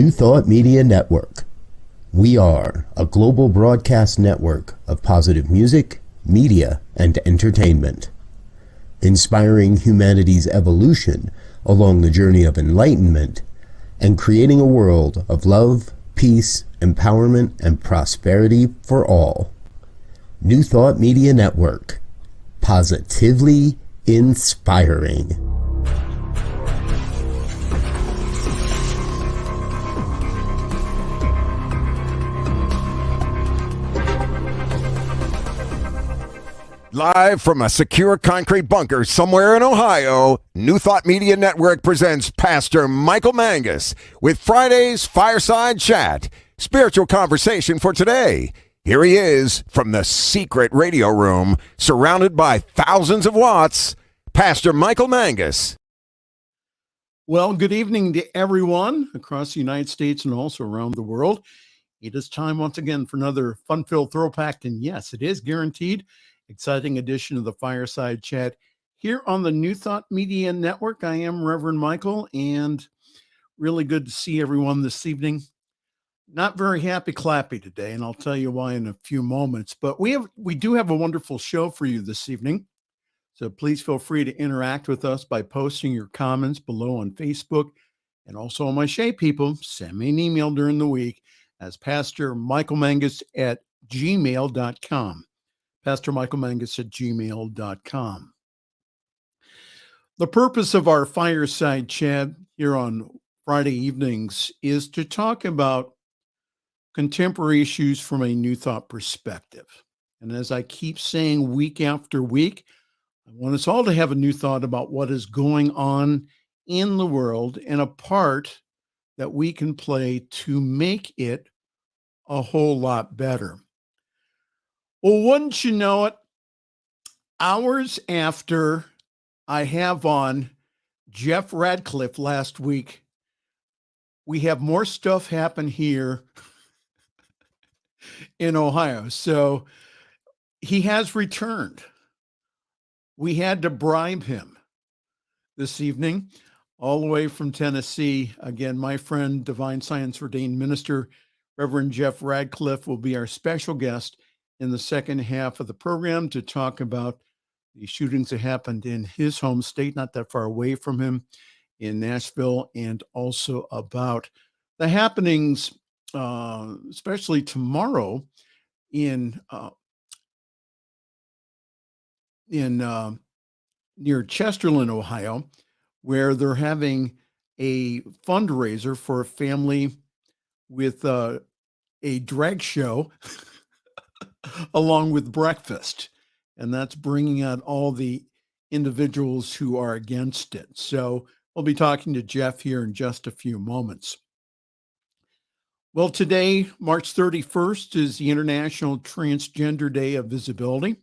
New Thought Media Network. We are a global broadcast network of positive music, media, and entertainment, inspiring humanity's evolution along the journey of enlightenment and creating a world of love, peace, empowerment, and prosperity for all. New Thought Media Network. Positively inspiring. Live from a secure concrete bunker somewhere in Ohio, New Thought Media Network presents Pastor Michael Mangus with Friday's Fireside Chat, spiritual conversation for today. Here he is from the secret radio room, surrounded by thousands of watts, Pastor Michael Mangus. Well, good evening to everyone across the United States and also around the world. It is time once again for another fun-filled throwback, and yes, it is guaranteed. Exciting edition of the Fireside Chat here on the New Thought Media Network. I am Reverend Michael, and really good to see everyone this evening. Not very happy clappy today, and I'll tell you why in a few moments. But we do have a wonderful show for you this evening. So please feel free to interact with us by posting your comments below on Facebook, and also on my Shea people. Send me an email during the week as pastormichaelmangus@gmail.com. pastormichaelmangus@gmail.com. The purpose of our Fireside Chat here on Friday evenings is to talk about contemporary issues from a New Thought perspective. And as I keep saying week after week, I want us all to have a new thought about what is going on in the world and a part that we can play to make it a whole lot better. Well, wouldn't you know it, hours after I have on Jeff Radcliff last week, we have more stuff happen here in Ohio. So he has returned. We had to bribe him this evening, all the way from Tennessee. Again, my friend, Divine Science Ordained Minister, Reverend Jeff Radcliff, will be our special guest in the second half of the program to talk about the shootings that happened in his home state, not that far away from him, in Nashville, and also about the happenings, especially tomorrow in near Chesterland, Ohio, where they're having a fundraiser for a family with a drag show along with breakfast. And that's bringing out all the individuals who are against it. So we'll be talking to Jeff here in just a few moments. Well, today, March 31st, is the International Transgender Day of Visibility.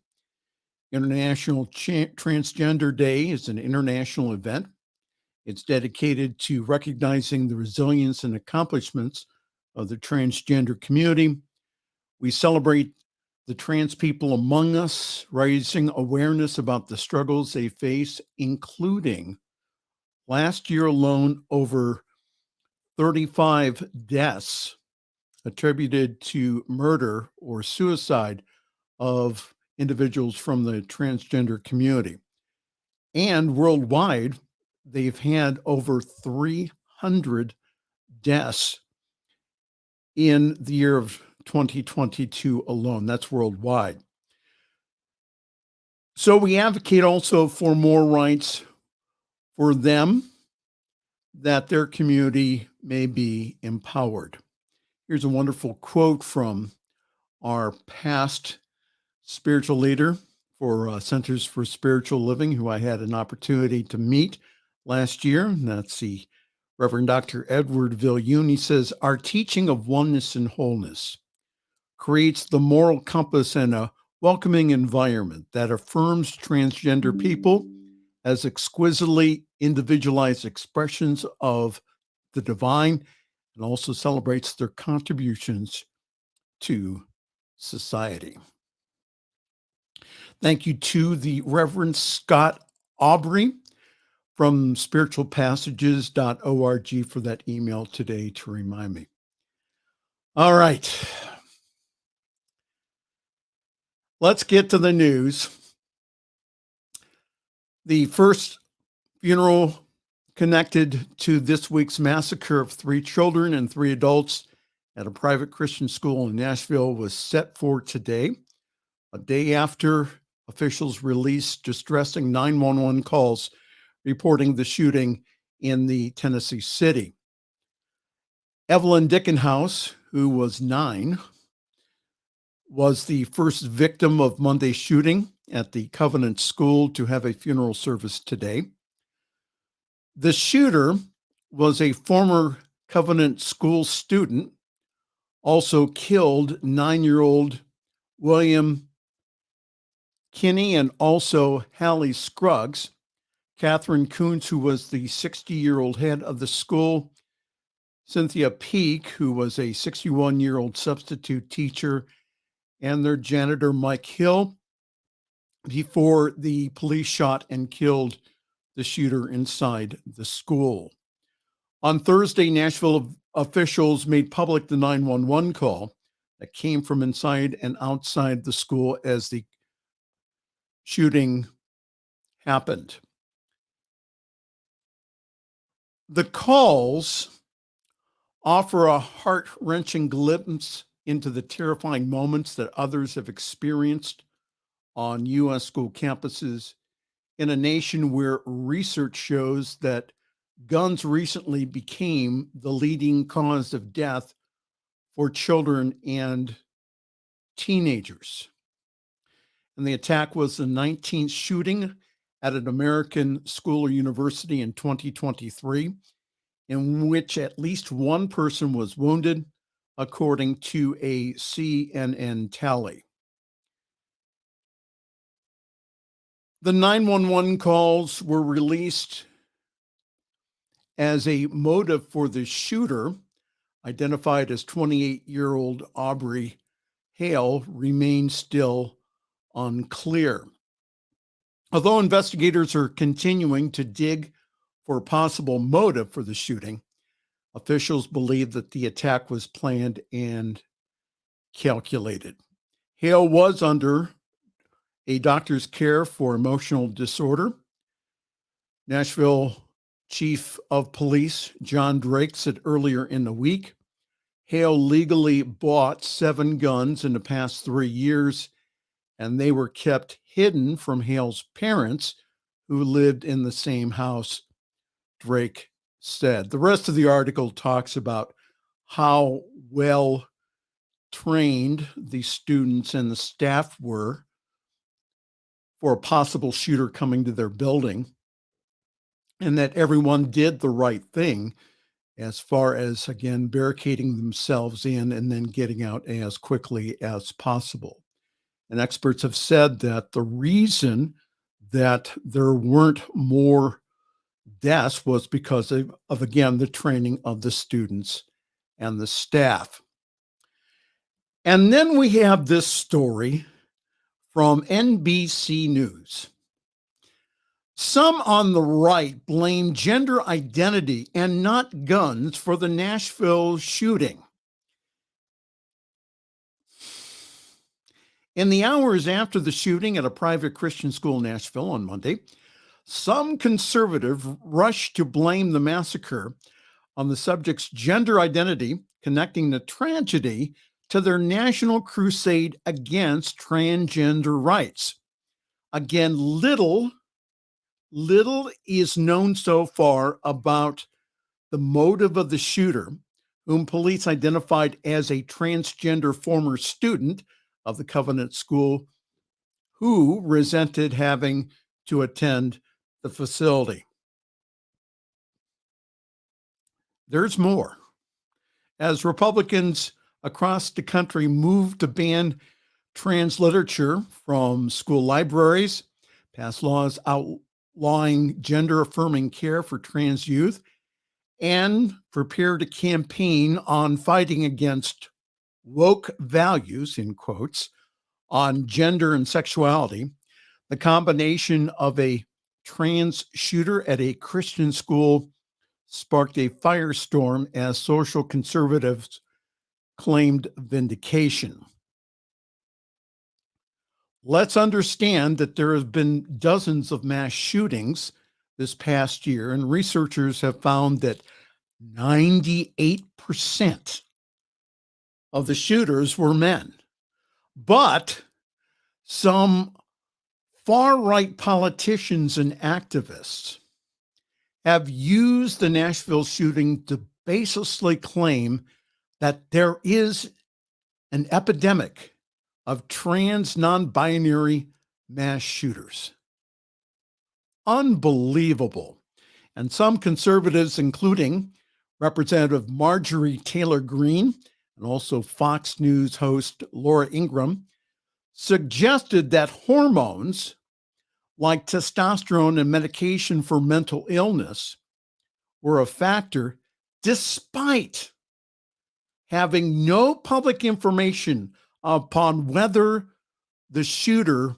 International Transgender Day is an international event. It's dedicated to recognizing the resilience and accomplishments of the transgender community. We celebrate the trans people among us, raising awareness about the struggles they face, including last year alone, over 35 deaths attributed to murder or suicide of individuals from the transgender community. And worldwide, they've had over 300 deaths in the year of 2022 alone. That's worldwide. So we advocate also for more rights for them, that their community may be empowered. Here's a wonderful quote from our past spiritual leader for Centers for Spiritual Living, who I had an opportunity to meet last year. And that's the Reverend Dr. Edward Viljoen. He says, "Our teaching of oneness and wholeness creates the moral compass and a welcoming environment that affirms transgender people as exquisitely individualized expressions of the divine, and also celebrates their contributions to society." Thank you to the Reverend Scott Aubrey from spiritualpassages.org for that email today to remind me. All right. Let's get to the news. The first funeral connected to this week's massacre of 3 children and 3 adults at a private Christian school in Nashville was set for today, a day after officials released distressing 911 calls reporting the shooting in the Tennessee city. Evelyn Dickenhouse, who was 9, was the first victim of Monday's shooting at the Covenant School to have a funeral service today. The shooter was a former Covenant School student, also killed 9-year-old William Kinney and also Hallie Scruggs. Catherine Coons, who was the 60-year-old head of the school, Cynthia Peak, who was a 61-year-old substitute teacher, and their janitor, Mike Hill, before the police shot and killed the shooter inside the school. On Thursday, Nashville officials made public the 911 call that came from inside and outside the school as the shooting happened. The calls offer a heart-wrenching glimpse into the terrifying moments that others have experienced on U.S. school campuses in a nation where research shows that guns recently became the leading cause of death for children and teenagers. And the attack was the 19th shooting at an American school or university in 2023, in which at least one person was wounded, according to a CNN tally. The 911 calls were released as a motive for the shooter, identified as 28-year-old Aubrey Hale, remains still unclear. Although investigators are continuing to dig for a possible motive for the shooting, officials believe that the attack was planned and calculated. Hale was under a doctor's care for emotional disorder. Nashville Chief of Police John Drake said earlier in the week, Hale legally bought 7 guns in the past 3 years, and they were kept hidden from Hale's parents, who lived in the same house, Drake said. The rest of the article talks about how well trained the students and the staff were for a possible shooter coming to their building, and that everyone did the right thing as far as, again, barricading themselves in and then getting out as quickly as possible. And experts have said that the reason that there weren't more deaths was because of again, the training of the students and the staff. And then we have this story from NBC News. Some on the right blame gender identity and not guns for the Nashville shooting. In the hours after the shooting at a private Christian school in Nashville on Monday, some conservatives rushed to blame the massacre on the subject's gender identity, connecting the tragedy to their national crusade against transgender rights. Again, little is known so far about the motive of the shooter, whom police identified as a transgender former student of the Covenant School who resented having to attend the facility. There's more. As Republicans across the country move to ban trans literature from school libraries, pass laws outlawing gender-affirming care for trans youth, and prepare to campaign on fighting against woke values, in quotes, on gender and sexuality, the combination of a trans shooter at a Christian school sparked a firestorm as social conservatives claimed vindication. Let's understand that there have been dozens of mass shootings this past year, and researchers have found that 98% of the shooters were men. But some far-right politicians and activists have used the Nashville shooting to baselessly claim that there is an epidemic of trans non-binary mass shooters. Unbelievable. And some conservatives, including Representative Marjorie Taylor Greene and also Fox News host Laura Ingraham, suggested that hormones like testosterone and medication for mental illness were a factor, despite having no public information upon whether the shooter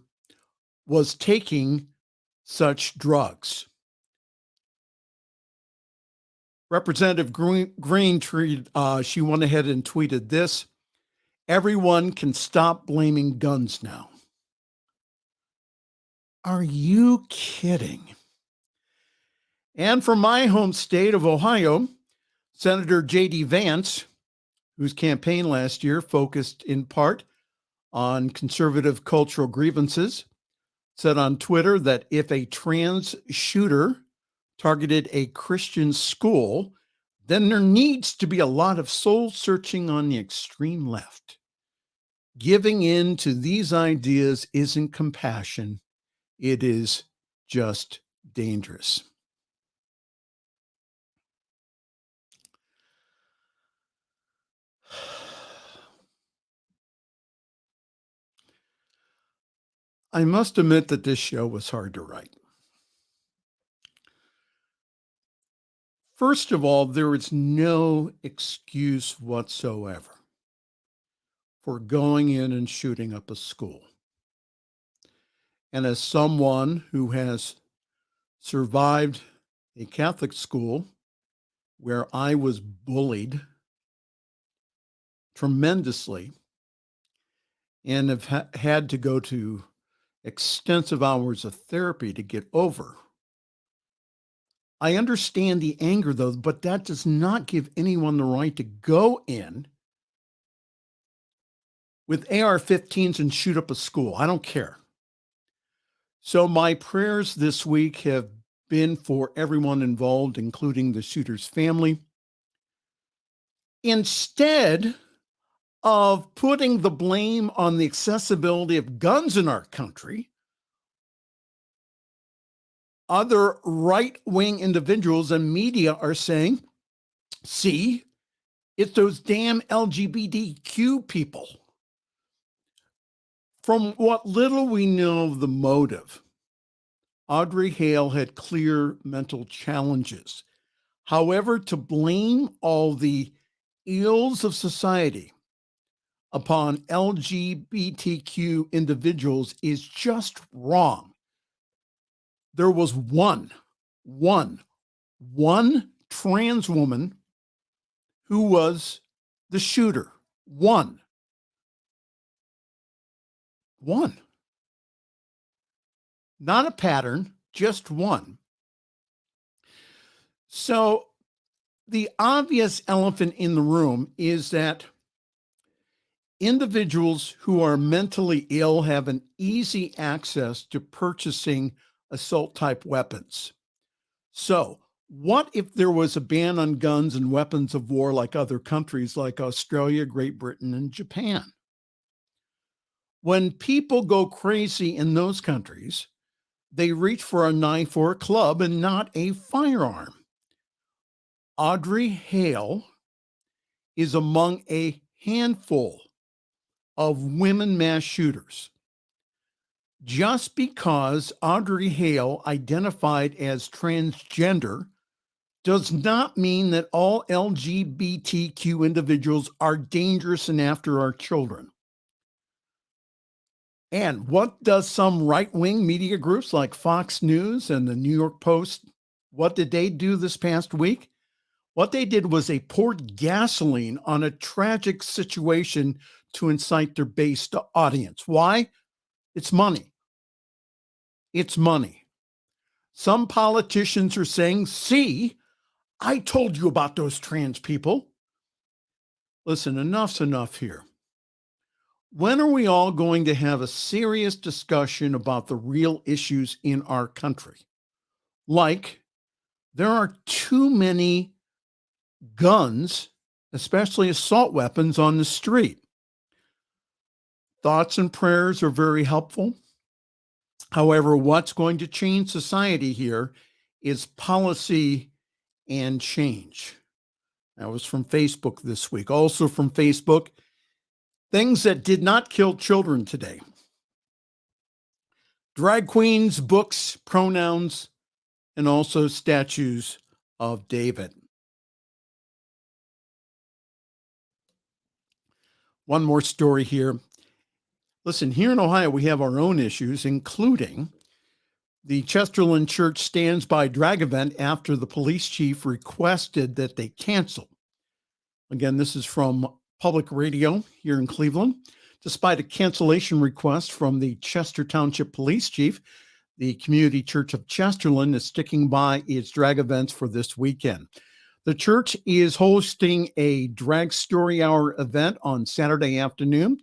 was taking such drugs. Representative Greene, she went ahead and tweeted this: "Everyone can stop blaming guns now." Are you kidding? And from my home state of Ohio, Senator J.D. Vance, whose campaign last year focused in part on conservative cultural grievances, said on Twitter that if a trans shooter targeted a Christian school, then there needs to be a lot of soul searching on the extreme left. Giving in to these ideas isn't compassion. It is just dangerous. I must admit that this show was hard to write. First of all, there is no excuse whatsoever for going in and shooting up a school. And as someone who has survived a Catholic school where I was bullied tremendously and have had to go to extensive hours of therapy to get over, I understand the anger, though, but that does not give anyone the right to go in with AR-15s and shoot up a school. I don't care. So my prayers this week have been for everyone involved, including the shooter's family. Instead of putting the blame on the accessibility of guns in our country, other right-wing individuals and media are saying, see, it's those damn LGBTQ people. From what little we know of the motive, Audrey Hale had clear mental challenges. However, to blame all the ills of society upon LGBTQ individuals is just wrong. There was one trans woman who was the shooter. One. Not a pattern, just one. So the obvious elephant in the room is that individuals who are mentally ill have an easy access to purchasing assault-type weapons. So what if there was a ban on guns and weapons of war like other countries like Australia, Great Britain, and Japan? When people go crazy in those countries, they reach for a knife or a club and not a firearm. Audrey Hale is among a handful of women mass shooters. Just because Audrey Hale identified as transgender does not mean that all LGBTQ individuals are dangerous and after our children. And what does some right-wing media groups like Fox News and the New York Post, what did they do this past week? What they did was they poured gasoline on a tragic situation to incite their base audience. Why? It's money. It's money. Some politicians are saying, see, I told you about those trans people. Listen, enough's enough here. When are we all going to have a serious discussion about the real issues in our country? Like, there are too many guns, especially assault weapons, on the street. Thoughts and prayers are very helpful. However, what's going to change society here is policy and change. That was from Facebook this week. Also from Facebook, things that did not kill children today. Drag queens, books, pronouns, and also statues of David. One more story here. Listen, here in Ohio, we have our own issues, including the Chesterland Church stands by drag event after the police chief requested that they cancel. Again, this is from public radio here in Cleveland. Despite a cancellation request from the Chester Township Police Chief, the Community Church of Chesterland is sticking by its drag events for this weekend. The church is hosting a drag story hour event on Saturday afternoon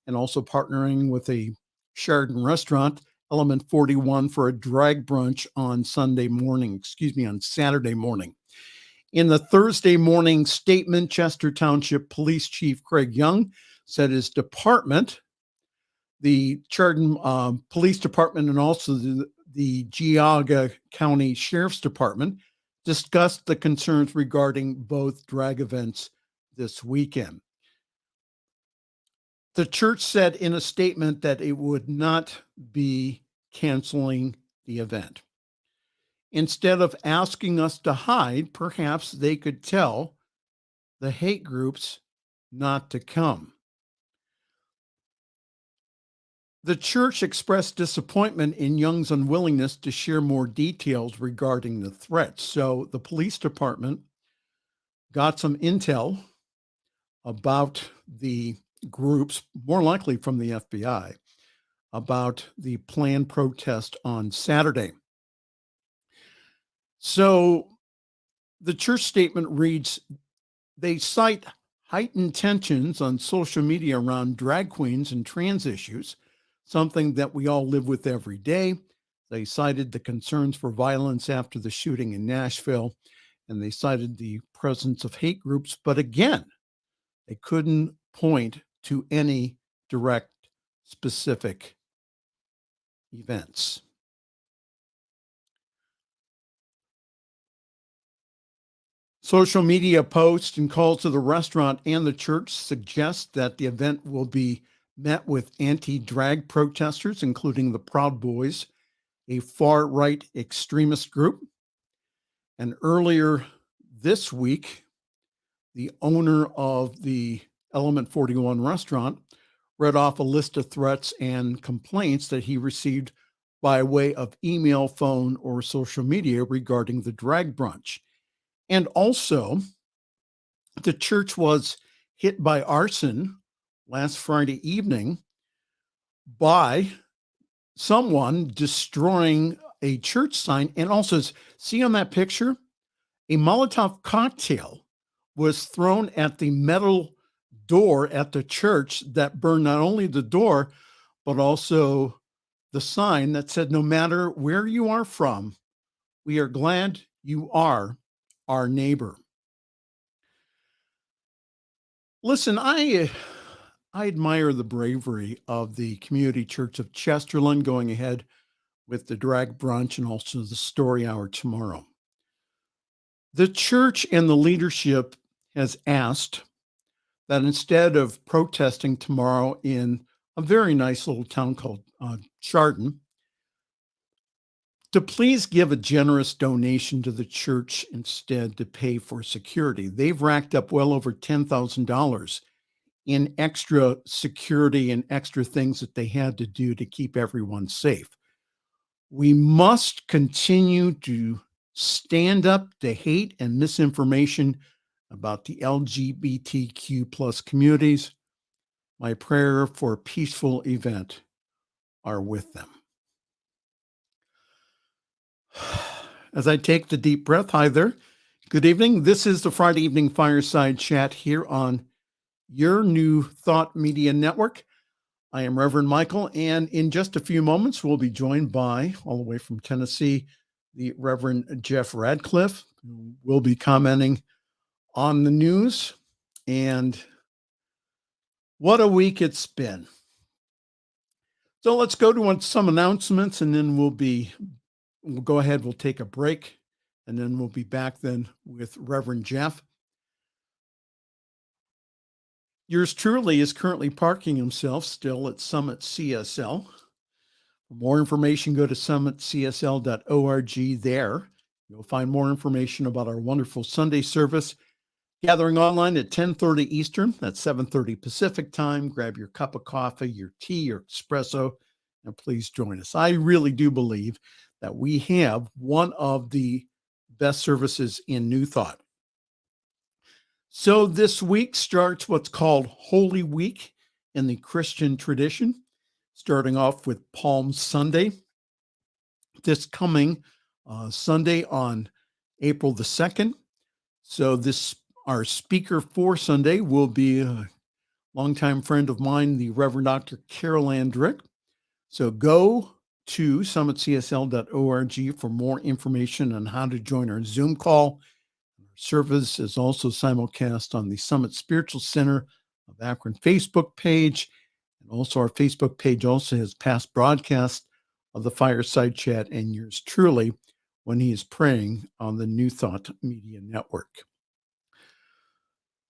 and also partnering with a Sheridan restaurant, Element 41, for a drag brunch on Saturday morning. In the Thursday morning statement, Chester Township Police Chief Craig Young said his department, the Chariton Police Department, and also the Geauga County Sheriff's Department discussed the concerns regarding both drag events this weekend. The church said in a statement that it would not be canceling the event. Instead of asking us to hide, perhaps they could tell the hate groups not to come. The church expressed disappointment in Young's unwillingness to share more details regarding the threats. So the police department got some intel about the groups, more likely from the FBI, about the planned protest on Saturday. So the church statement reads, they cite heightened tensions on social media around drag queens and trans issues, something that we all live with every day. They cited the concerns for violence after the shooting in Nashville, and they cited the presence of hate groups. But again, they couldn't point to any direct, specific events. Social media posts and calls to the restaurant and the church suggest that the event will be met with anti-drag protesters, including the Proud Boys, a far-right extremist group. And earlier this week, the owner of the Element 41 restaurant read off a list of threats and complaints that he received by way of email, phone, or social media regarding the drag brunch. And also, the church was hit by arson last Friday evening by someone destroying a church sign. And also, see on that picture, a Molotov cocktail was thrown at the metal door at the church that burned not only the door, but also the sign that said, no matter where you are from, we are glad you are our neighbor. Listen, I admire the bravery of the Community Church of Chesterland going ahead with the drag brunch and also the story hour tomorrow. The church and the leadership has asked that instead of protesting tomorrow in a very nice little town called Chariton, to please give a generous donation to the church instead to pay for security. They've racked up well over $10,000 in extra security and extra things that they had to do to keep everyone safe. We must continue to stand up to hate and misinformation about the LGBTQ plus communities. My prayer for a peaceful event are with them. As I take the deep breath, hi there. Good evening. This is the Friday Evening Fireside Chat here on your New Thought Media Network. I am Reverend Michael, and in just a few moments, we'll be joined by, all the way from Tennessee, the Reverend Jeff Radcliff, who will be commenting on the news. And what a week it's been. So let's go to some announcements, and then we'll go ahead, we'll take a break, and then we'll be back then with Reverend Jeff. Yours truly is currently parking himself still at Summit CSL. For more information, go to summitcsl.org there. You'll find more information about our wonderful Sunday service, gathering online at 10:30 Eastern, that's 7:30 Pacific time. Grab your cup of coffee, your tea, your espresso, and please join us. I really do believe that we have one of the best services in New Thought. So this week starts what's called Holy Week in the Christian tradition, starting off with Palm Sunday. This coming Sunday on April the 2nd. So our speaker for Sunday will be a longtime friend of mine, the Reverend Dr. Carol Andrick. So go to summitcsl.org for more information on how to join our Zoom call. Our service is also simulcast on the Summit Spiritual Center of Akron Facebook page. And also our Facebook page also has past broadcasts of the Fireside Chat and yours truly when he is praying on the New Thought Media Network.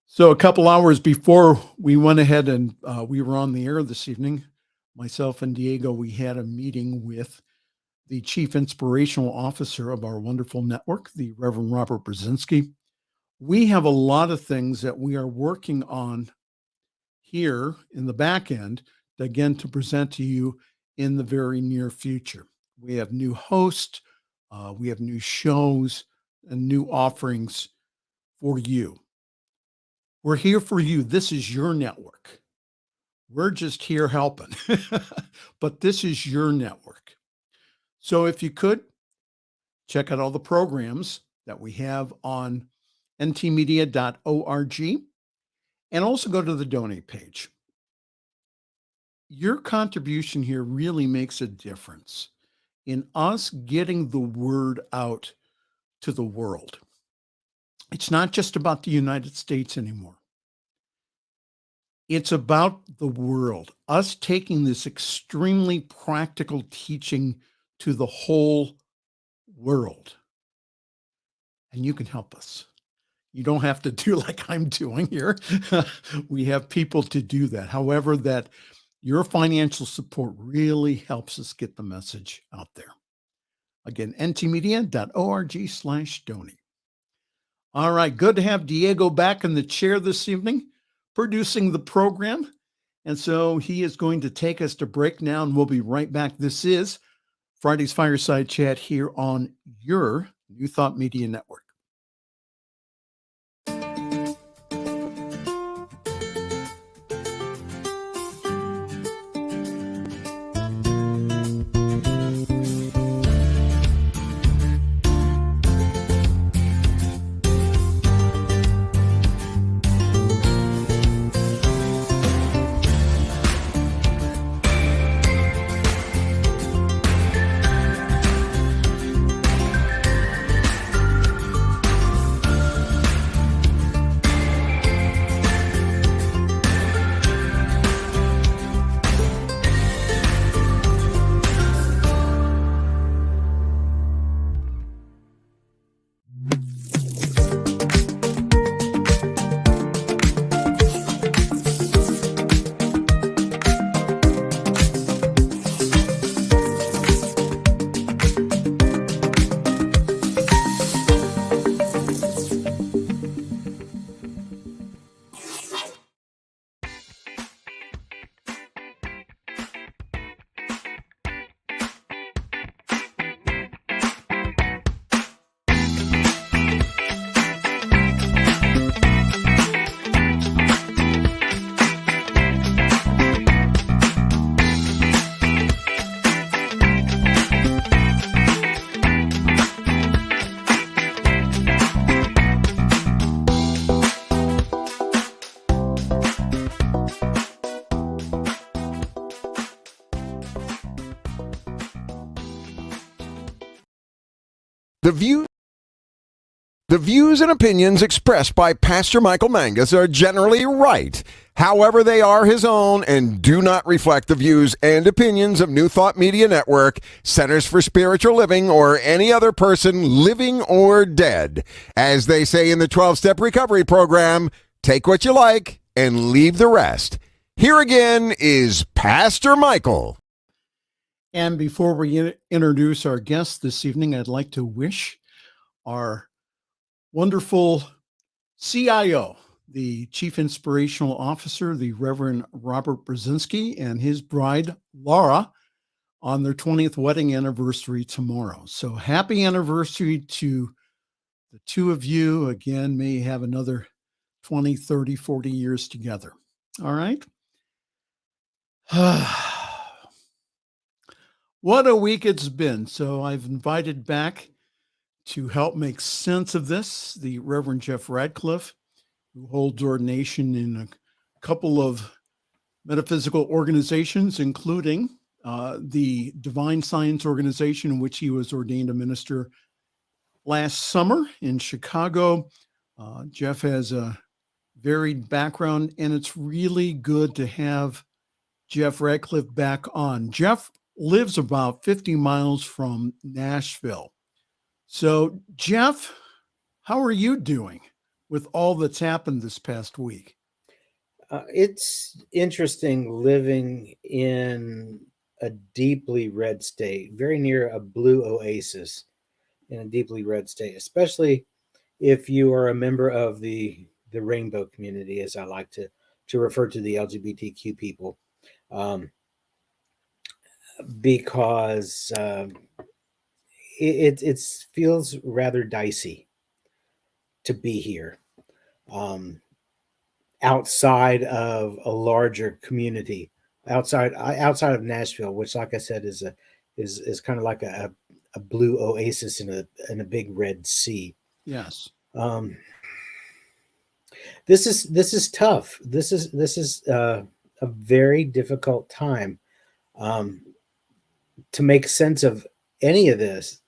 So a couple hours before we went ahead and we were on the air this evening, myself and Diego, we had a meeting with the Chief Inspirational Officer of our wonderful network, the Reverend Robert Brzezinski. We have a lot of things that we are working on here in the back end, again, to present to you in the very near future. We have new hosts, we have new shows, and new offerings for you. We're here for you. This is your network. We're just here helping, but this is your network. So if you could, check out all the programs that we have on ntmedia.org and also go to the donate page. Your contribution here really makes a difference in us getting the word out to the world. It's not just about the United States anymore. It's about the world, us taking this extremely practical teaching to the whole world. And you can help us. You don't have to do like I'm doing here. We have people to do that. However, that your financial support really helps us get the message out there. Again, ntmedia.org/donate. All right, good to have Diego back in the chair this evening, producing the program. And so he is going to take us to break now, and we'll be right back. This is Friday's Fireside Chat here on your New Thought Media Network. The views and opinions expressed by Pastor Michael Mangus are generally right. However, they are his own and do not reflect the views and opinions of New Thought Media Network, Centers for Spiritual Living, or any other person living or dead. As they say in the 12-Step Recovery Program, take what you like and leave the rest. Here again is Pastor Michael. And before we introduce our guest this evening, I'd like to wish our wonderful CIO, the Chief Inspirational Officer, the Reverend Robert Brzezinski, and his bride, Laura, on their 20th wedding anniversary tomorrow. So happy anniversary to the two of you. Again, may you have another 20, 30, 40 years together. All right. What a week it's been. So I've invited back to help make sense of this the Reverend Jeff Radcliff, who holds ordination in a couple of metaphysical organizations, including the Divine Science Organization, in which he was ordained a minister last summer in Chicago. Jeff has a varied background, and it's really good to have Jeff Radcliff back on. Jeff lives about 50 miles from Nashville. So, Jeff, how are you doing with all that's happened this past week? It's interesting living in a deeply red state, very near a blue oasis in a deeply red state, especially if you are a member of the rainbow community, as I like to refer to the LGBTQ people, because it feels rather dicey to be here, outside of a larger community, outside of Nashville, which, like I said, is kind of like a blue oasis in a big red sea. Yes. This is tough. This is a very difficult time to make sense of any of this.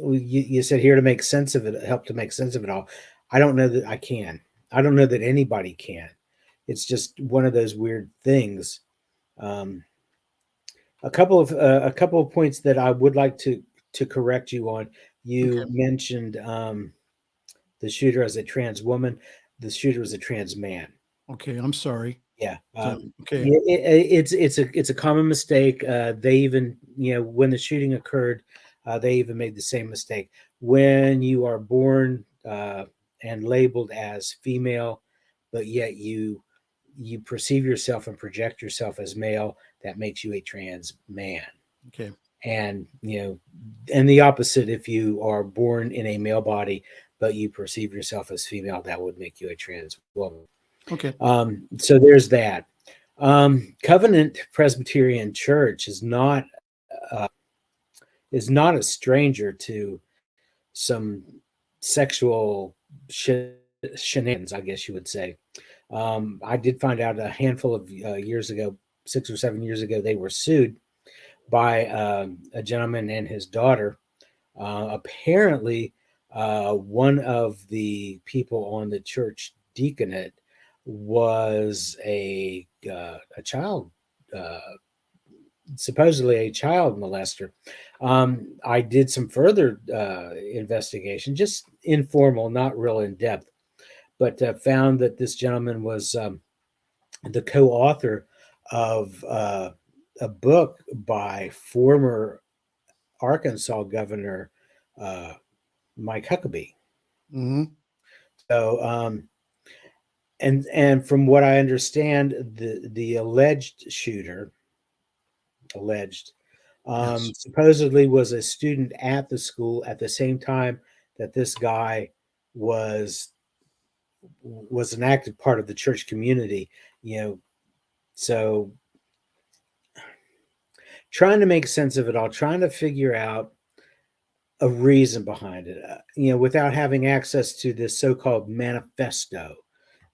You said here to make sense of it, help to make sense of it all. I don't know that I can. I don't know that anybody can. It's just one of those weird things. A couple of points that I would like to correct you on. You mentioned the shooter as a trans woman. The shooter was a trans man. Okay, I'm sorry. Yeah. Okay. It's a common mistake. They even, when the shooting occurred, they even made the same mistake. When you are born and labeled as female, but yet you perceive yourself and project yourself as male, that makes you a trans man. Okay. And and the opposite, if you are born in a male body but you perceive yourself as female, that would make you a trans woman. Okay. So there's that. Covenant Presbyterian Church is not a stranger to some sexual shenanigans, I guess you would say. I did find out a handful of years ago, 6 or 7 years ago, they were sued by a gentleman and his daughter. Apparently, one of the people on the church deaconate was a child, supposedly a child molester. I did some further investigation, just informal, not real in depth, but found that this gentleman was the co-author of a book by former Arkansas Governor Mike Huckabee. Mm-hmm. So, and from what I understand, the alleged shooter, supposedly was a student at the school at the same time that this guy was an active part of the church community, so trying to make sense of it all, trying to figure out a reason behind it, without having access to this so-called manifesto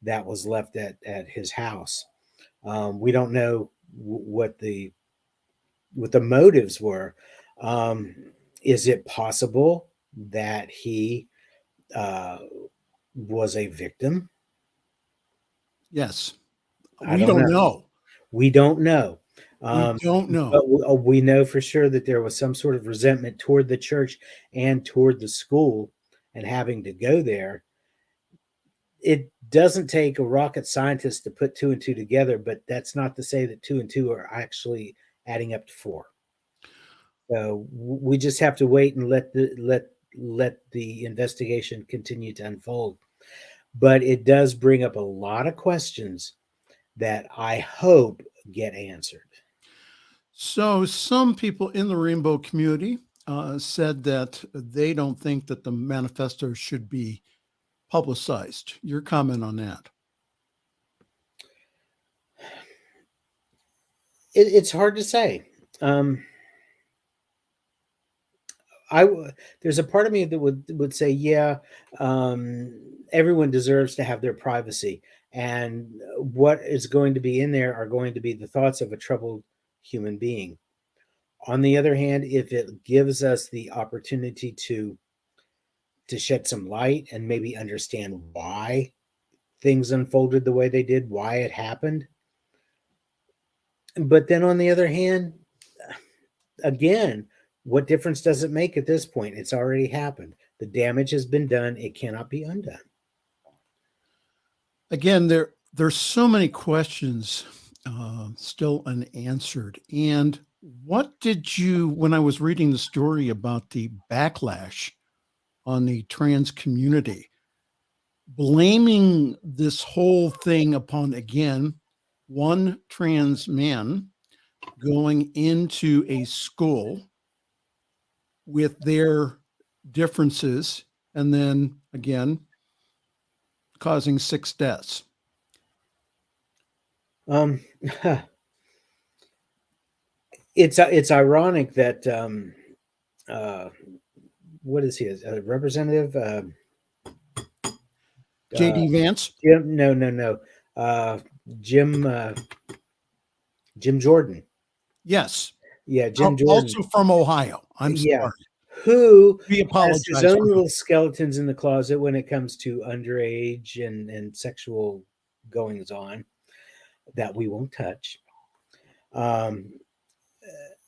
that was left at his house. We don't know what the motives were. Is it possible that he was a victim? Yes. I We don't don't know. know. We don't know. We don't know. But we know for sure that there was some sort of resentment toward the church and toward the school, and having to go there. It doesn't take a rocket scientist to put 2 and 2 together, but that's not to say that 2 and 2 are actually adding up to 4. So we just have to wait and let the investigation continue to unfold. But it does bring up a lot of questions that I hope get answered. So some people in the rainbow community said that they don't think that the manifesto should be publicized. Your comment on that? It's hard to say. There's a part of me that would say, yeah, everyone deserves to have their privacy, and what is going to be in there are going to be the thoughts of a troubled human being. On the other hand, if it gives us the opportunity to shed some light and maybe understand why things unfolded the way they did, why it happened. But then on the other hand, again, what difference does it make at this point? It's already happened. The damage has been done. It cannot be undone. Again, there's so many questions still unanswered. And what did you, when I was reading the story about the backlash on the trans community, blaming this whole thing upon, again, one trans man going into a school with their differences and then again causing 6 deaths. It's ironic that what is he, a representative? J.D. Vance? Jim Jordan. Yes. Yeah, Jim Jordan. Also from Ohio. I'm sorry. Who We apologize. Has his own little skeletons in the closet when it comes to underage and sexual goings on that we won't touch.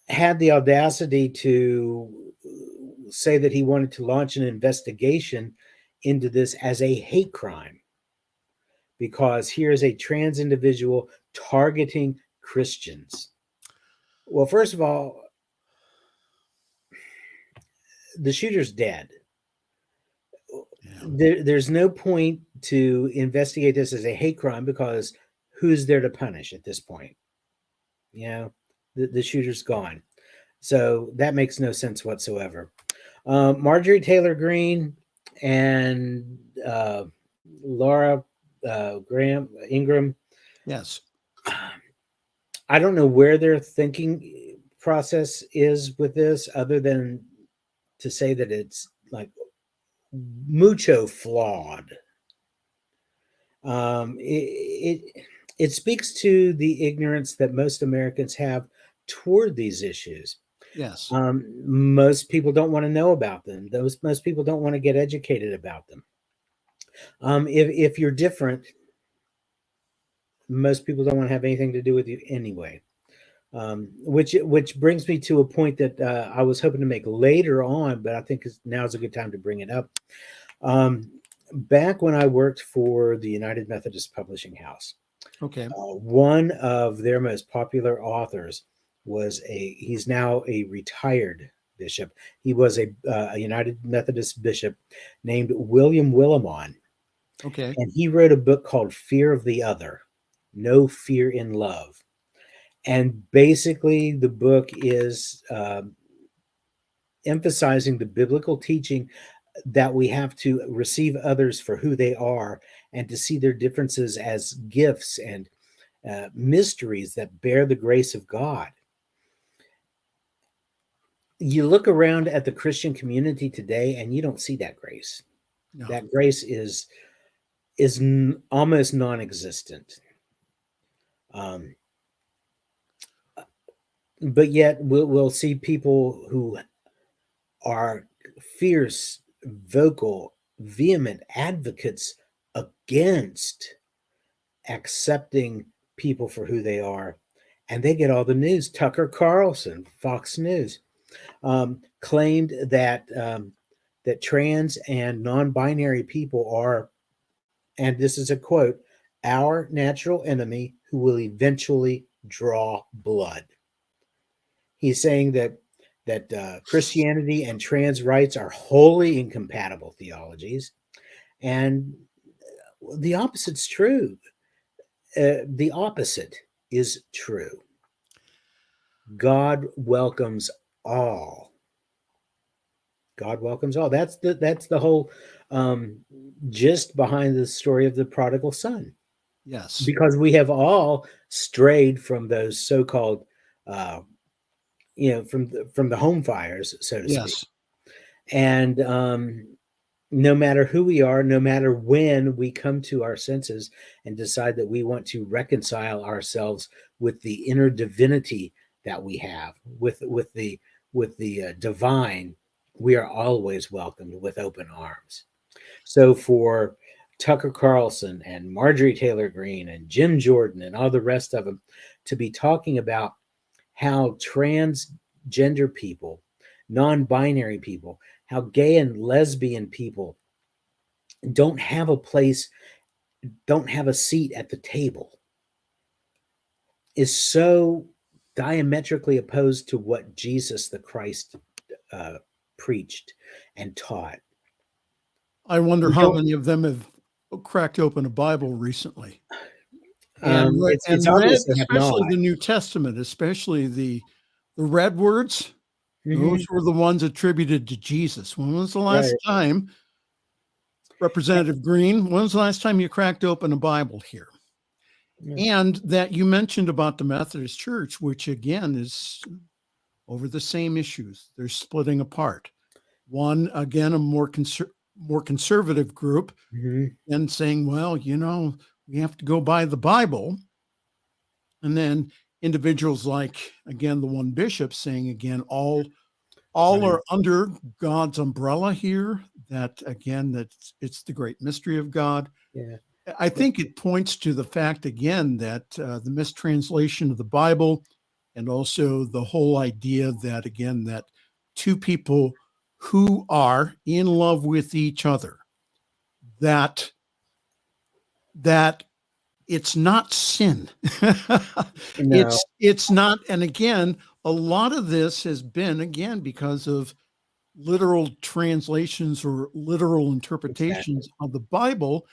Had the audacity to say that he wanted to launch an investigation into this as a hate crime, because here's a trans individual targeting Christians. Well, first of all, the shooter's dead. Yeah. There's no point to investigate this as a hate crime, because who's there to punish at this point? You know, the shooter's gone. So that makes no sense whatsoever. Marjorie Taylor Greene and Laura Ingraham. Yes. I don't know where their thinking process is with this, other than to say that it's like mucho flawed. It speaks to the ignorance that most Americans have toward these issues. Yes. Most people don't want to know about them. Most people don't want to get educated about them. If you're different, most people don't want to have anything to do with you anyway. Which brings me to a point that I was hoping to make later on, but I think now's a good time to bring it up. Back when I worked for the United Methodist Publishing House, okay, one of their most popular authors he's now a retired bishop. He was a United Methodist bishop named William Willimon. Okay. And he wrote a book called Fear of the Other, No Fear in Love. And basically the book is emphasizing the biblical teaching that we have to receive others for who they are, and to see their differences as gifts and mysteries that bear the grace of God. You look around at the Christian community today and you don't see that grace. No. That grace is almost non-existent. But yet we'll see people who are fierce, vocal, vehement advocates against accepting people for who they are. And they get all the news. Tucker Carlson, Fox News, claimed that that trans and non-binary people are, and this is a quote, our natural enemy who will eventually draw blood. He's saying that Christianity and trans rights are wholly incompatible theologies, and the opposite's true. The opposite is true. God welcomes all. God welcomes all. That's the whole gist behind the story of the prodigal son. Yes. Because we have all strayed from those so-called, from the home fires, so to speak. And no matter who we are, no matter when we come to our senses and decide that we want to reconcile ourselves with the inner divinity that we have, with the divine, we are always welcomed with open arms. So for Tucker Carlson and Marjorie Taylor Greene and Jim Jordan and all the rest of them to be talking about how transgender people, non-binary people, how gay and lesbian people don't have a place, don't have a seat at the table, is so diametrically opposed to what Jesus the Christ preached and taught. I wonder how many of them have cracked open a Bible recently and read, especially the New Testament, especially the red words. Mm-hmm. Those were the ones attributed to Jesus. When was the last time, Representative Green, when was the last time you cracked open a Bible here? Yeah. And that you mentioned about the Methodist Church, which again is over the same issues. They're splitting apart. One, again, a more conservative group, mm-hmm. and saying, well, we have to go by the Bible. And then individuals like, again, the one bishop saying, again, all are under God's umbrella here, that, again, that it's the great mystery of God. Yeah. I think it points to the fact, again, that the mistranslation of the Bible, and also the whole idea that, again, that two people who are in love with each other, that it's not sin. No. It's not. And again, a lot of this has been, again, because of literal translations or literal interpretations of the Bible.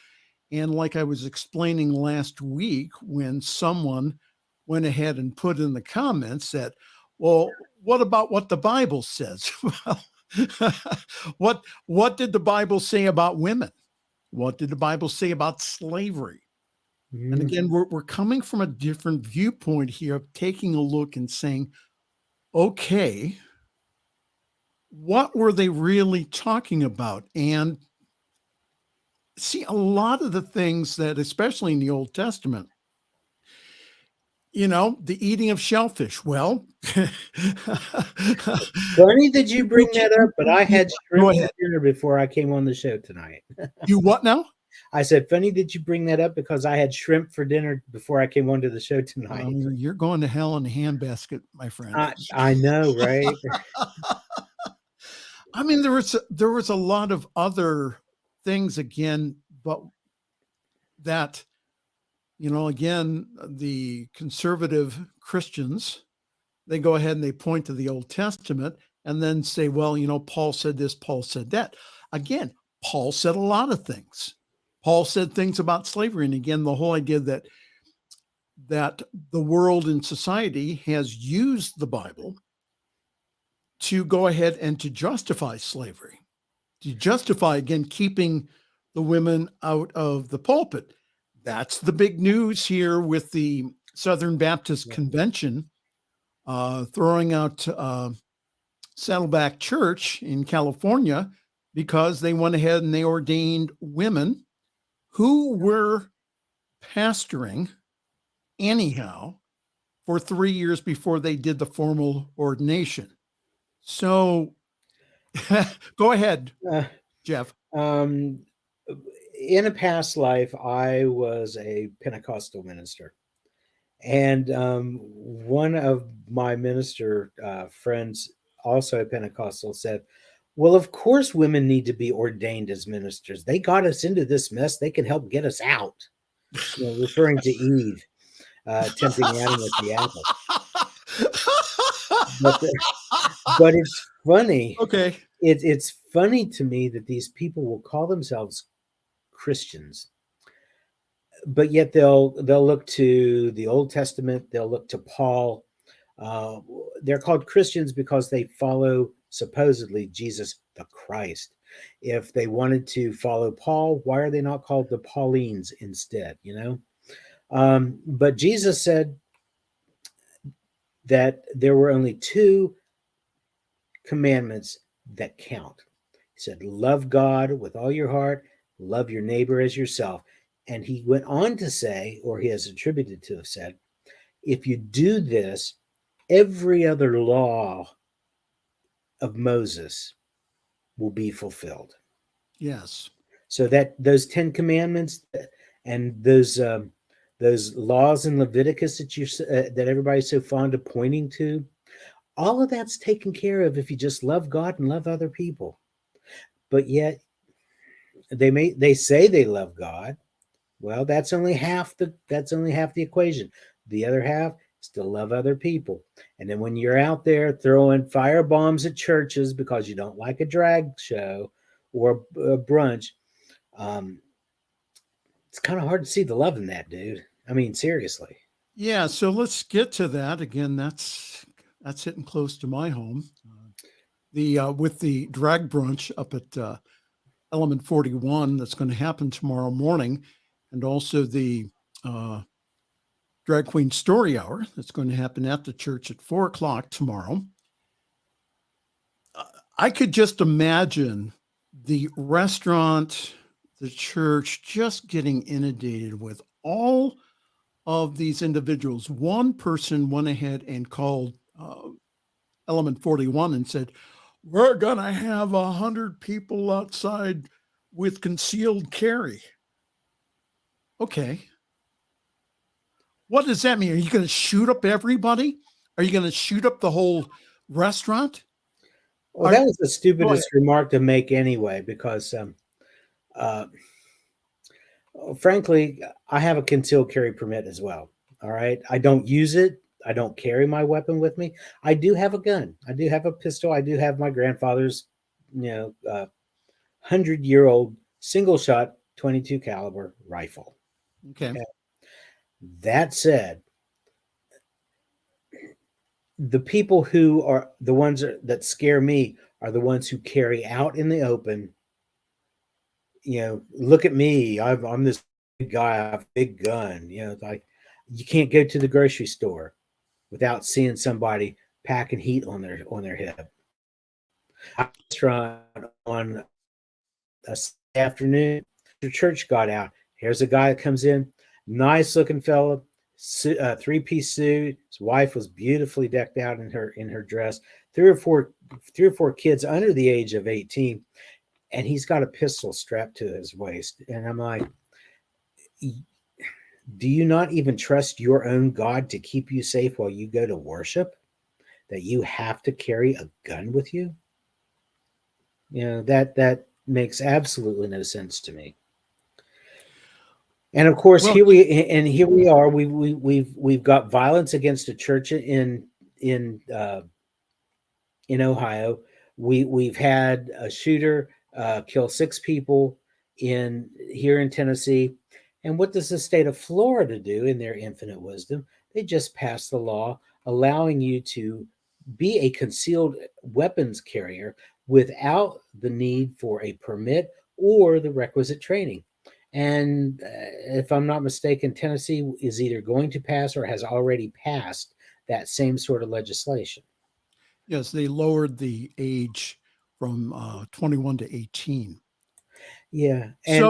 And like I was explaining last week, when someone went ahead and put in the comments that, well, what about what the Bible says? What did the Bible say about women? What did the Bible say about slavery? Mm. And again, we're coming from a different viewpoint here of taking a look and saying, okay, what were they really talking about? And see, a lot of the things that, especially in the Old Testament, the eating of shellfish. Well, funny that you bring that up, but I had shrimp for dinner before I came on the show tonight. You what now? I said, funny that you bring that up because I had shrimp for dinner before I came onto the show tonight. You're going to hell in a handbasket, my friend. I know, right? I mean, there was a lot of other things, again, but that, again, the conservative Christians, they go ahead and they point to the Old Testament and then say, well, Paul said this, Paul said that. Again, Paul said a lot of things. Paul said things about slavery. And again, the whole idea that the world and society has used the Bible to go ahead and to justify slavery, to justify, again, keeping the women out of the pulpit. That's the big news here with the Southern Baptist Convention throwing out Saddleback Church in California because they went ahead and they ordained women who were pastoring anyhow for 3 years before they did the formal ordination. So Go ahead, Uh, Jeff. in a past life, I was a Pentecostal minister. And one of my minister friends, also a Pentecostal, said, well, of course, women need to be ordained as ministers. They got us into this mess. They can help get us out. Referring to Eve, tempting Adam with the apple. But it's funny. Okay. It's funny to me that these people will call themselves Christians, but yet they'll look to the Old Testament. They'll look to Paul. They're called Christians because they follow supposedly Jesus the Christ. If they wanted to follow Paul, why are they not called the Paulines instead? But Jesus said that there were only two commandments that count. He said, love God with all your heart, love your neighbor as yourself. And he went on to say, or he has attributed to have said, if you do this, every other law of Moses will be fulfilled. Yes. So that those 10 commandments and those laws in Leviticus that everybody's so fond of pointing to, all of that's taken care of if you just love God and love other people. But yet they say they love God. Well, that's only half the equation. The other half is to love other people. And then when you're out there throwing fire bombs at churches because you don't like a drag show or a brunch, it's kind of hard to see the love in that, dude. I mean, seriously. Yeah. So let's get to that again. That's hitting close to my home. With the drag brunch up at Element 41 that's going to happen tomorrow morning, and also the Drag Queen Story Hour that's going to happen at the church at 4:00 tomorrow. I could just imagine the restaurant, the church, just getting inundated with all of these individuals. One person went ahead and called Element 41 and said, we're going to have 100 people outside with concealed carry. Okay. What does that mean? Are you going to shoot up everybody? Are you going to shoot up the whole restaurant? Well, that was the stupidest remark to make anyway, because frankly, I have a concealed carry permit as well. All right. I don't use it. I don't carry my weapon with me. I do have a gun. I do have a pistol. I do have my grandfather's, 100-year-old single shot 22 caliber rifle. Okay. That said, the people who are the ones that scare me are the ones who carry out in the open. Look at me. I'm this big guy. I have a big gun. Like you can't go to the grocery store without seeing somebody packing heat on their hip. I was on a afternoon, the church got out. Here's a guy that comes in, nice looking fella, 3-piece suit. His wife was beautifully decked out in her dress. Three or four kids under the age of 18, and he's got a pistol strapped to his waist. And I'm like, do you not even trust your own God to keep you safe while you go to worship? That you have to carry a gun with you? That makes absolutely no sense to me. And of course, here we are. We've got violence against a church in Ohio. We've had a shooter kill 6 people here in Tennessee. And what does the state of Florida do in their infinite wisdom? They just passed the law allowing you to be a concealed weapons carrier without the need for a permit or the requisite training. And if I'm not mistaken, Tennessee is either going to pass or has already passed that same sort of legislation. Yes, they lowered the age from 21 to 18. Yeah, here's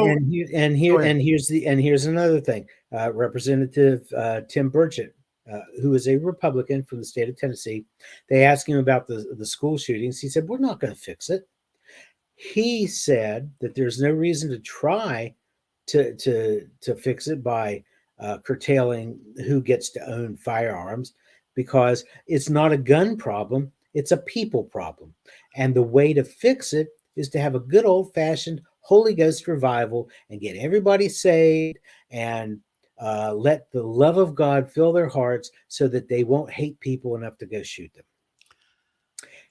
another thing. Representative Tim Burchett who is a Republican from the state of Tennessee. They asked him about the school shootings. He said, "We're not going to fix it." He said that there's no reason to try to fix it by curtailing who gets to own firearms, because it's not a gun problem, it's a people problem. And the way to fix it is to have a good old-fashioned Holy Ghost revival and get everybody saved and let the love of God fill their hearts so that they won't hate people enough to go shoot them.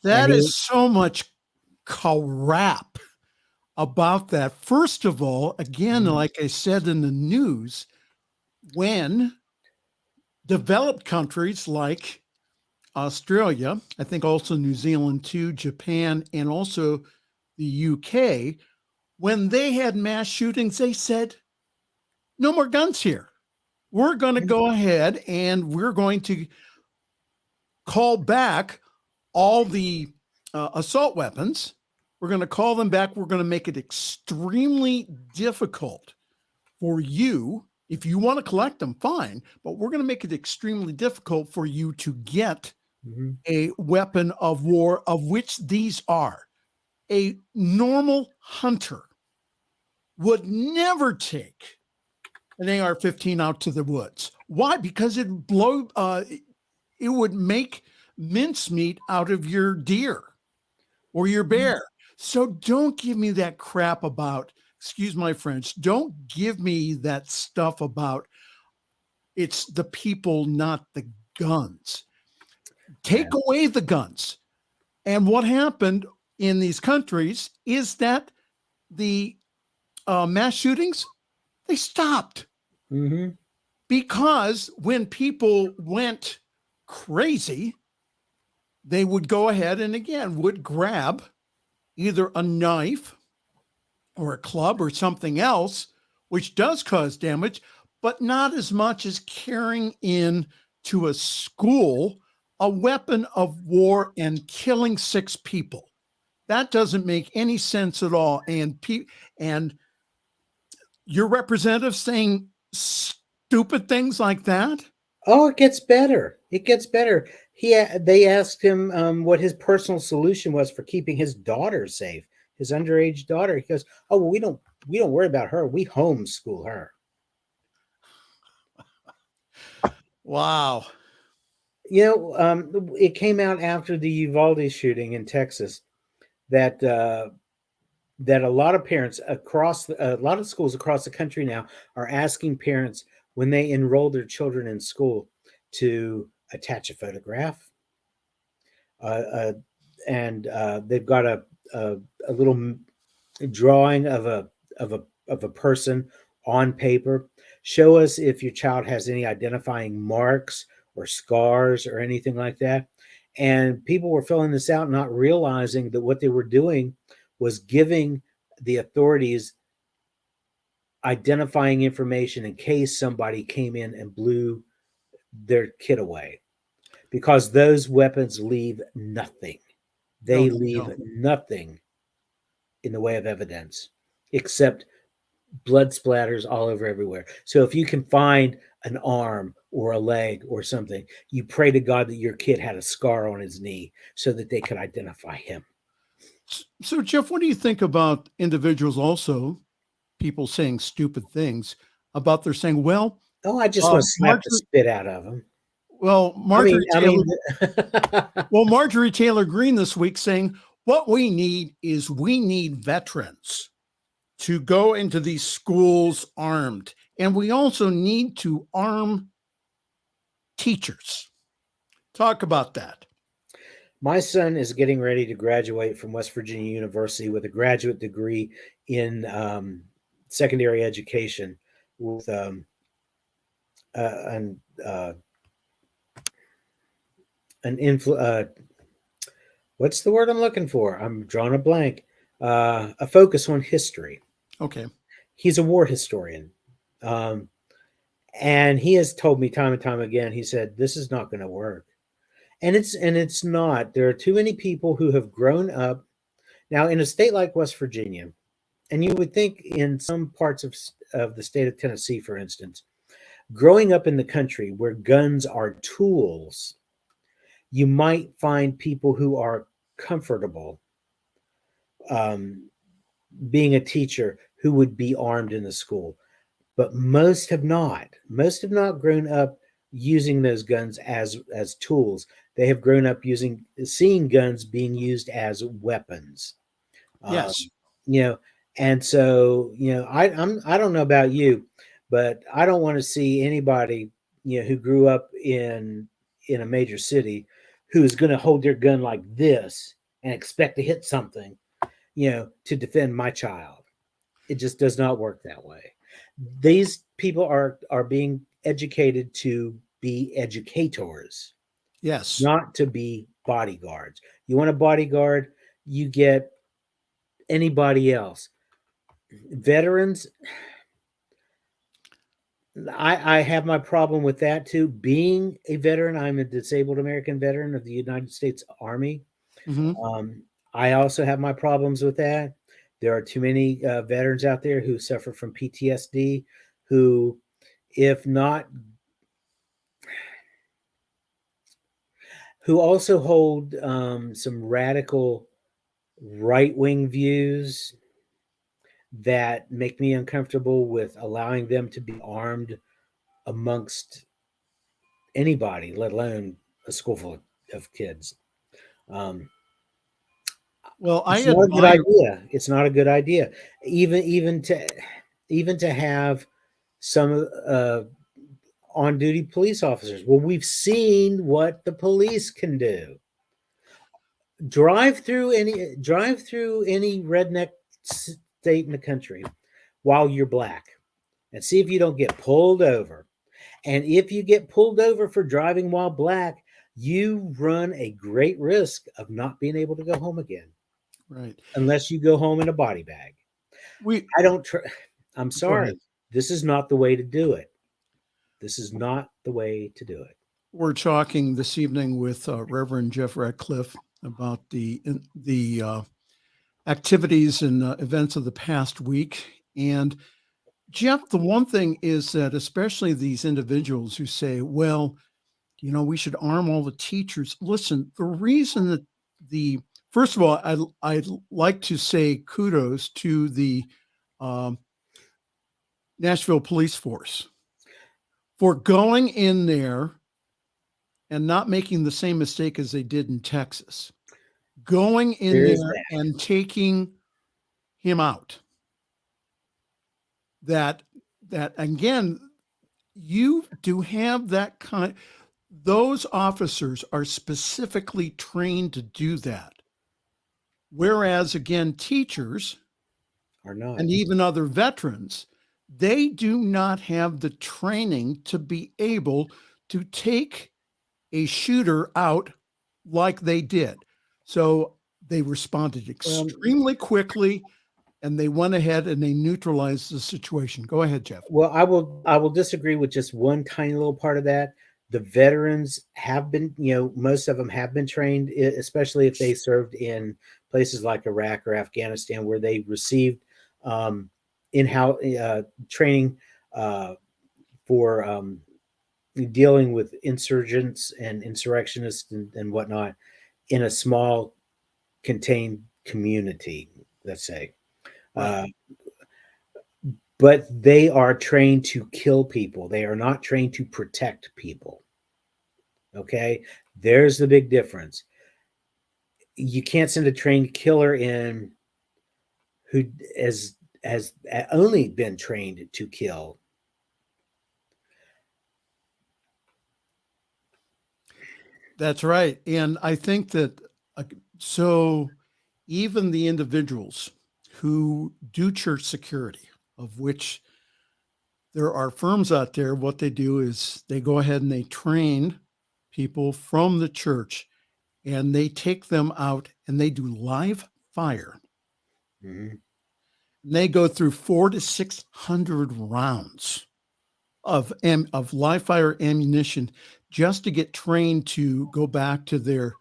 That is so much crap about that. First of all, again, like I said in the news, when developed countries like Australia, I think also New Zealand too, Japan, and also the UK, when they had mass shootings, they said, no more guns here. We're going to go ahead and we're going to call back all the assault weapons. We're going to call them back. We're going to make it extremely difficult for you. If you want to collect them, fine, but we're going to make it extremely difficult for you to get a weapon of war, of which these are. A normal hunter would never take an AR-15 out to the woods. Why? Because it would make mincemeat out of your deer or your bear. So don't give me that crap about, excuse my French, don't give me that stuff about it's the people, not the guns. Take away the guns. And what happened in these countries is that the mass shootings, they stopped. Because when people went crazy, they would go ahead and again would grab either a knife or a club or something else, which does cause damage, but not as much as carrying in to a school a weapon of war and killing 6 people. That doesn't make any sense at all. And your representative saying stupid things like that? Oh, it gets better. It gets better. They asked him what his personal solution was for keeping his daughter safe, his underage daughter. He goes, "Oh, well, we don't worry about her. We homeschool her." Wow. You know, it came out after the Uvalde shooting in Texas that that a lot of parents a lot of schools across the country now are asking parents when they enroll their children in school to attach a photograph, and they've got a little drawing of a person on paper. Show us if your child has any identifying marks or scars or anything like that. And people were filling this out, not realizing that what they were doing was giving the authorities identifying information in case somebody came in and blew their kid away, because those weapons leave nothing. They leave nothing in the way of evidence except blood splatters all over everywhere. So if you can find an arm or a leg or something, you pray to God that your kid had a scar on his knee so that they could identify him. So, Jeff, what do you think about individuals also, people saying stupid things about they're saying, well, oh, I just want to slap the spit out of them. Well, Marjorie Taylor Greene this week saying, what we need veterans to go into these schools armed. And we also need to arm teachers. Talk about that. My son is getting ready to graduate from West Virginia University with a graduate degree in secondary education with what's the word I'm looking for? I'm drawing a blank. A focus on history. Okay. He's a war historian. And he has told me time and time again, he said, this is not going to work. And it's not. There are too many people who have grown up now in a state like West Virginia. And you would think in some parts of the state of Tennessee, for instance, growing up in the country where guns are tools, you might find people who are comfortable being a teacher who would be armed in the school, but most have not. Most have not grown up using those guns as tools. They have grown up seeing guns being used as weapons. Yes. You know, and so I don't know about you, but I don't want to see anybody who grew up in a major city who is going to hold their gun like this and expect to hit something, to defend my child. It just does not work that way. These people are being educated to be educators, Yes. not to be bodyguards. You want a bodyguard, you get anybody else. Veterans, I have my problem with that too. Being a veteran, I'm a disabled American veteran of the United States Army. Mm-hmm. I also have my problems with that. There are too many veterans out there who suffer from PTSD, who, if not, who also hold some radical right-wing views that make me uncomfortable with allowing them to be armed amongst anybody, let alone a school full of kids. Well, I It's not a good admire. idea. It's not a good idea. Even to have some on-duty police officers. Well, we've seen what the police can do. Drive through any redneck state in the country while you're black and see if you don't get pulled over. And if you get pulled over for driving while black, you run a great risk of not being able to go home again. Right. Unless you go home in a body bag. I'm sorry. This is not the way to do it. This is not the way to do it. We're talking this evening with Reverend Jeff Radcliff about the activities and events of the past week. And Jeff, the one thing is that especially these individuals who say, well, we should arm all the teachers. Listen, the reason that first of all, I'd like to say kudos to the Nashville police force for going in there and not making the same mistake as they did in Texas. Going in there and taking him out. That again, you do have that kind. Those officers are specifically trained to do that. Whereas again, teachers are not, and even other veterans, they do not have the training to be able to take a shooter out like they did. So they responded extremely quickly, and they went ahead and they neutralized the situation. Go ahead, Jeff. Well, I will disagree with just one tiny little part of that. The veterans have been, most of them have been trained, especially if they served in places like Iraq or Afghanistan, where they received in-house training for dealing with insurgents and insurrectionists and whatnot in a small contained community, let's say. But they are trained to kill people. They are not trained to protect people. Okay? There's the big difference. You can't send a trained killer in who has only been trained to kill. That's right. And I think that so even the individuals who do church security, of which there are firms out there, what they do is they go ahead and they train people from the church and they take them out and they do live fire. Mm-hmm. And they go through 400 to 600 rounds of live fire ammunition just to get trained to go back to their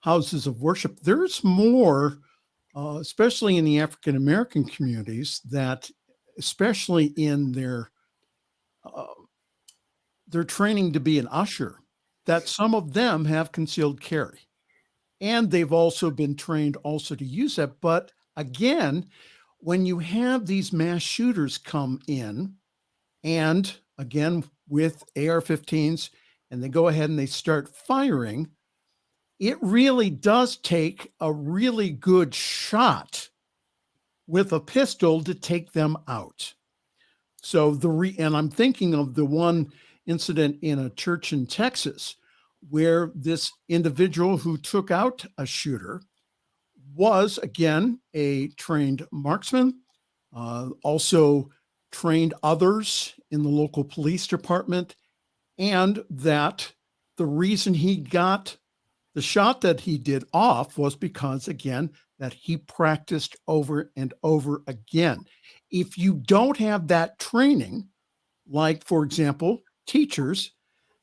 houses of worship. There's more, especially in the African American communities, that especially in their they're training to be an usher, that some of them have concealed carry. And they've also been trained also to use that. But again, when you have these mass shooters come in, and again, with AR-15s, and they go ahead and they start firing, it really does take a really good shot with a pistol to take them out. So and I'm thinking of the one incident in a church in Texas where this individual who took out a shooter was, again, a trained marksman, also trained others in the local police department, and that the reason he got the shot that he did off was because, again, that he practiced over and over again. If you don't have that training, like, for example, teachers,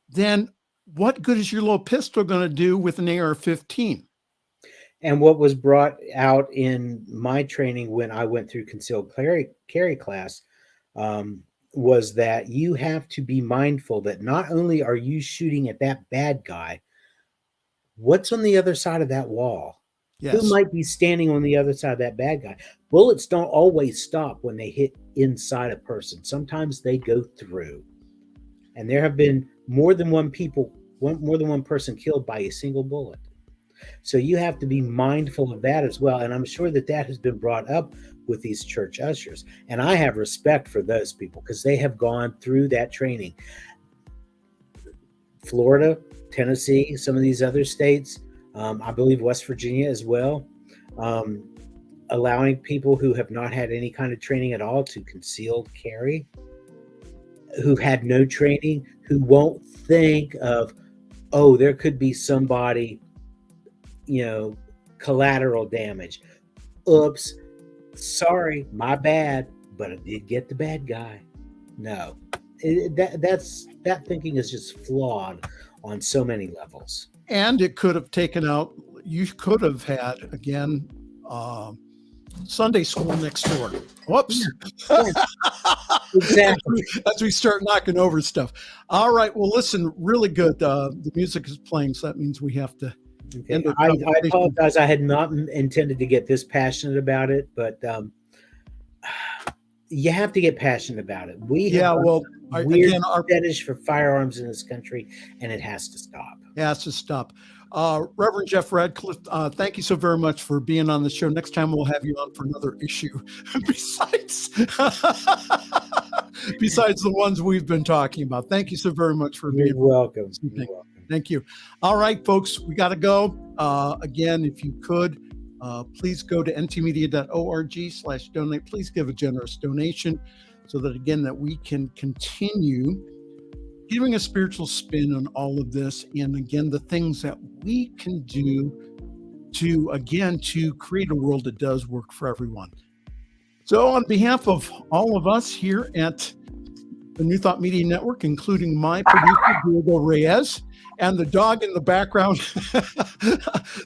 then what good is your little pistol going to do with an AR-15? And what was brought out in my training when I went through concealed carry class was that you have to be mindful that not only are you shooting at that bad guy, what's on the other side of that wall? Yes. Who might be standing on the other side of that bad guy? Bullets don't always stop when they hit inside a person. Sometimes they go through. And there have been more than one person killed by a single bullet. So you have to be mindful of that as well. And I'm sure that has been brought up with these church ushers. And I have respect for those people because they have gone through that training. Florida, Tennessee, some of these other states, I believe West Virginia as well, allowing people who have not had any kind of training at all to concealed carry, who had no training, who won't think of, oh, there could be somebody, collateral damage. Oops, sorry, my bad, but I did get the bad guy. No, that thinking is just flawed on so many levels. And it could have taken out, you could have had, again, Sunday school next door. Whoops. Exactly. As we start knocking over stuff. All right. Well, listen, really good. The music is playing, so that means we have to end the I apologize. I had not intended to get this passionate about it, but you have to get passionate about it. We have weird fetish for firearms in this country, and it has to stop. It has to stop. Reverend Jeff Radcliff, thank you so very much for being on the show. Next time we'll have you on for another issue besides the ones we've been talking about. Thank you so very much for being welcome. Thank you. All right, folks, we got to go. Again, if you could, please go to ntmedia.org/donate. Please give a generous donation so that, again, that we can continue giving a spiritual spin on all of this. And again, the things that we can do to create a world that does work for everyone. So on behalf of all of us here at the New Thought Media Network, including my producer, Diego Reyes, and the dog in the background,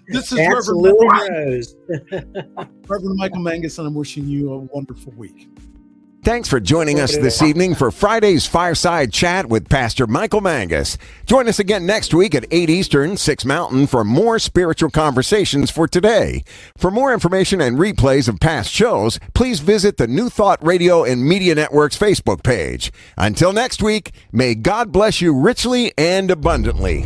this is Reverend Michael Mangus, and I'm wishing you a wonderful week. Thanks for joining us this evening for Friday's Fireside Chat with Pastor Michael Mangus. Join us again next week at 8 Eastern, 6 Mountain for more spiritual conversations for today. For more information and replays of past shows, please visit the New Thought Radio and Media Network's Facebook page. Until next week, may God bless you richly and abundantly.